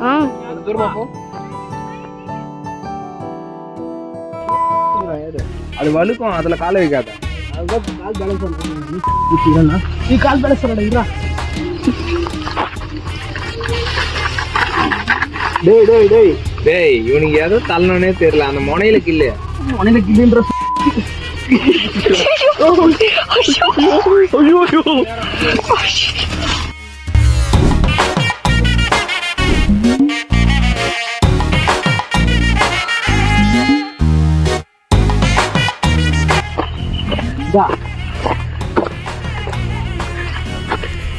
அது தூரமா போ. அது வழுக்கும், அதுல காலை வைக்காத. அதுதான் கால் பேலன்ஸ் பண்ண. நீ கால் பேலன்ஸ் பண்ணடா. டேய் டேய் டேய் டேய், இவனுக்கு ஏதோ தள்ளனே தெரியல. அந்த முனையில கில்லு கில்லுன்ற.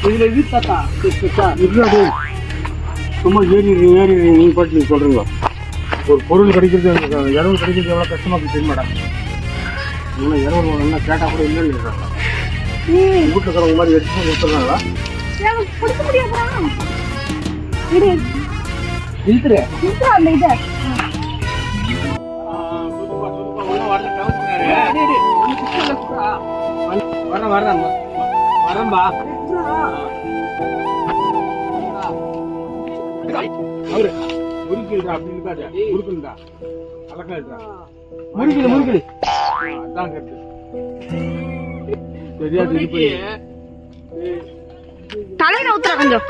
இதுல இது தாத்தா சும்மா ஏறி நீங்க பாட்டு நீங்க சொல்றீங்க. ஒரு பொருள் கிடைக்கிறது, இரவு கிடைக்கிறது எவ்வளோ கஷ்டமா இருக்கு தெரியுமாடா. இன்னும் இரவு என்ன கேட்டால் கூட இல்லைன்னு இருக்காங்க. வீட்டில் இருக்கிறவங்க மாதிரி எடுத்து கொடுத்துருக்காங்களா? வரம்பா அவரு முறுக்கிடுறா அப்படின்னு முறுக்குண்டா அலக்கா முறுக்கிடு முறுக்கிடு. அதான் கருத்து தெரியாது. தலையில ஊத்துற கொஞ்சம்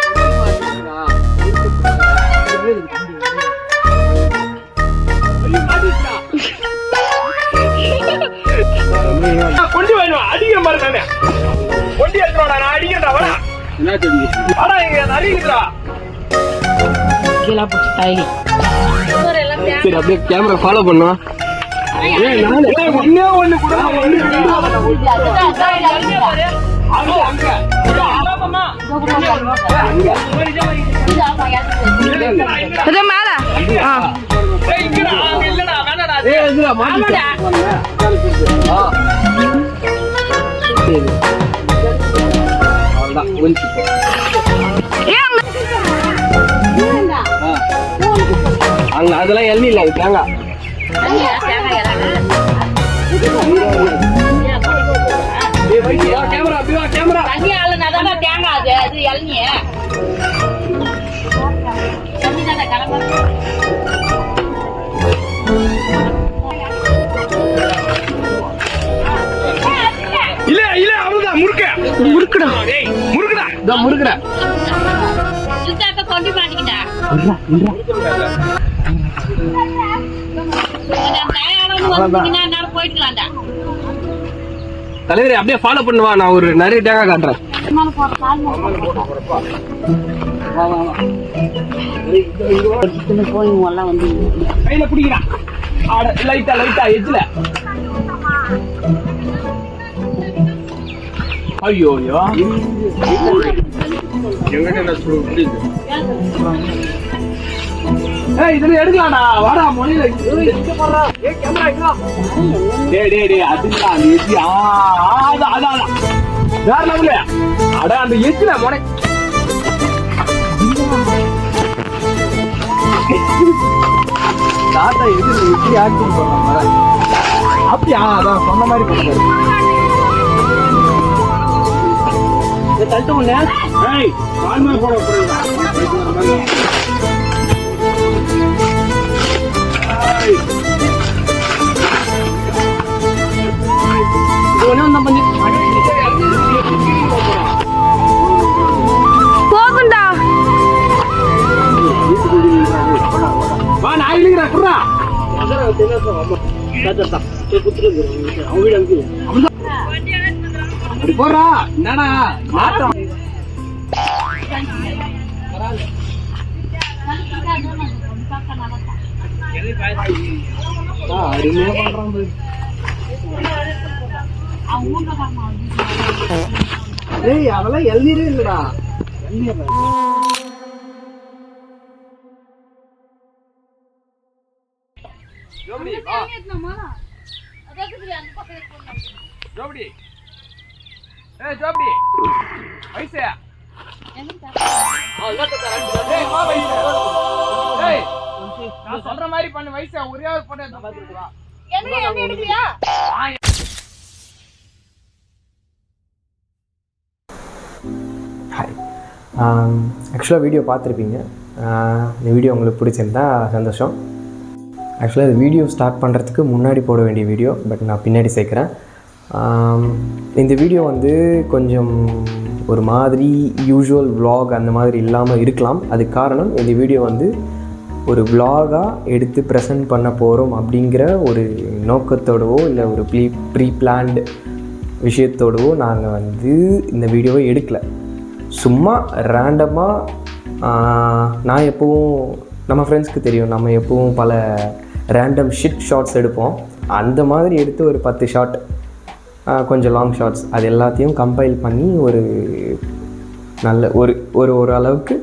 கொண்டு வேணும். அடிக்கிற மாதிரி தானே கொண்டு எடுத்துடா. நான் அடிக்கிறா வர என்ன தெரியும். ஆனா இங்க நிறைய சரி, அப்படியே கேமரா ஃபாலோ பண்ணுவோம். அங்க அதெல்லாம் எண்ணி இல்ல, அது தேங்காய். இல்ல இல்ல அவ்வளவுதான். முறுக்குடா முறுக்குடா முறுக்குடா. தலைவரே அப்படியே ஃபாலோ பண்ணுவா. நான் ஒரு நிறைய தேங்காய் காட்டுறேன். கையில பிடிக்கிறான். லைட்டா லைட்டா எஜ்ல. ஐயோ இதுல எடுக்கலாம்டா. வாடா மொழியில வேற லெவல்ல. அட அந்த எச்சுல மொனை தாத்தா எது எப்படி ஆக்டிங் பண்ண அப்படியா? அதான் சொன்ன மாதிரி பண்ணுறாரு. தட்டு ஒண்ணு போட போகுண்டா. வா நான் இல்லைங்கிறேன் குர்ரா. அப்படி போறா என்னடா மாட்டம். அருமையா பண்றான். ஏய் அதெல்லாம் எழுநீரே இல்லடா. நான் சொல்ற மாதிரி பண்ண வயசு ஒரே ஒரு போட்டோ எடுத்துக்கலாம். ஆக்சுவலாக வீடியோ பார்த்துருப்பீங்க. இந்த வீடியோ உங்களுக்கு பிடிச்சிருந்தா சந்தோஷம். ஆக்சுவலாக இந்த வீடியோ ஸ்டார்ட் பண்ணுறதுக்கு முன்னாடி போட வேண்டிய வீடியோ, பட் நான் பின்னாடி சேர்க்குறேன். இந்த வீடியோ வந்து கொஞ்சம் ஒரு மாதிரி யூஷுவல் vlog அந்த மாதிரி இல்லாமல் இருக்கலாம். அதுக்கு காரணம் இந்த வீடியோ வந்து ஒரு vlog-ஆக எடுத்து ப்ரெசென்ட் பண்ண போகிறோம் அப்படிங்கிற ஒரு நோக்கத்தோடவோ இல்லை ஒரு ப்ரீ பிளான்டு விஷயத்தோடவோ நாங்கள் வந்து இந்த வீடியோவை எடுக்கலை. சும்மா ரேண்டமாக நான் எப்போவும் நம்ம ஃப்ரெண்ட்ஸ்க்கு தெரியும், நம்ம எப்போவும் பல ரேண்டம் ஷார்ட்ஸ் எடுப்போம். அந்த மாதிரி எடுத்து ஒரு 10 ஷார்ட், கொஞ்சம் லாங் ஷார்ட்ஸ், அது எல்லாத்தையும் கம்பைல் பண்ணி ஒரு நல்ல ஒரு அளவுக்கு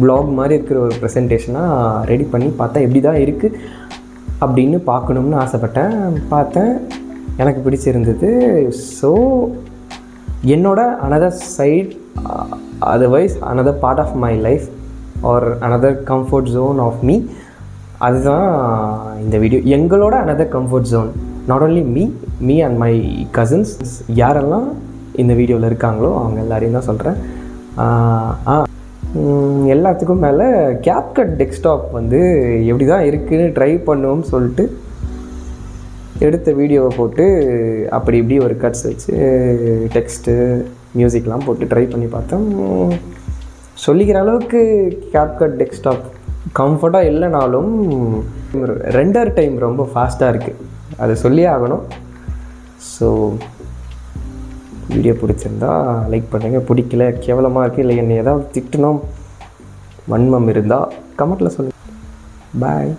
vlog மாதிரி இருக்கிற ஒரு ப்ரெசன்டேஷனாக ரெடி பண்ணி பார்த்தா எப்படி தான் இருக்குது அப்படின்னு பார்க்கணும்னு ஆசைப்பட்டேன். பார்த்தேன், எனக்கு பிடிச்சிருந்தது. ஸோ என்னோட another side, otherwise another part of my life or another comfort zone of me, அதுதான் இந்த வீடியோ. எங்களோட another comfort zone, not only me and my cousins, யாரெல்லாம் இந்த வீடியோவில் இருக்காங்களோ அவங்க எல்லாரையும் தான் சொல்கிறேன். எல்லாத்துக்கும் மேலே CapCut டெஸ்க்டாப் வந்து எப்படி தான் இருக்குதுன்னு ட்ரை பண்ணுவோம்னு சொல்லிட்டு எடுத்த வீடியோவை போட்டு அப்படி இப்படி ஒரு கட்ஸ் வச்சு டெக்ஸ்ட்டு மியூசிக்லாம் போட்டு ட்ரை பண்ணி பார்த்தோம். சொல்லிக்கிற அளவுக்கு CapCut டெஸ்க்டாப் கம்ஃபர்ட்டாக இல்லைனாலும் ரெண்டர் டைம் ரொம்ப ஃபாஸ்ட்டாக இருக்குது, அதை சொல்லியே ஆகணும். ஸோ வீடியோ பிடிச்சிருந்தா லைக் பண்ணுங்கள். பிடிக்கல, கேவலமாக இருக்குது, இல்லை என்னை ஏதாவது திட்டணும், வன்மம் இருந்தால் கமெண்ட்டில் சொல்லுங்கள். பாய்.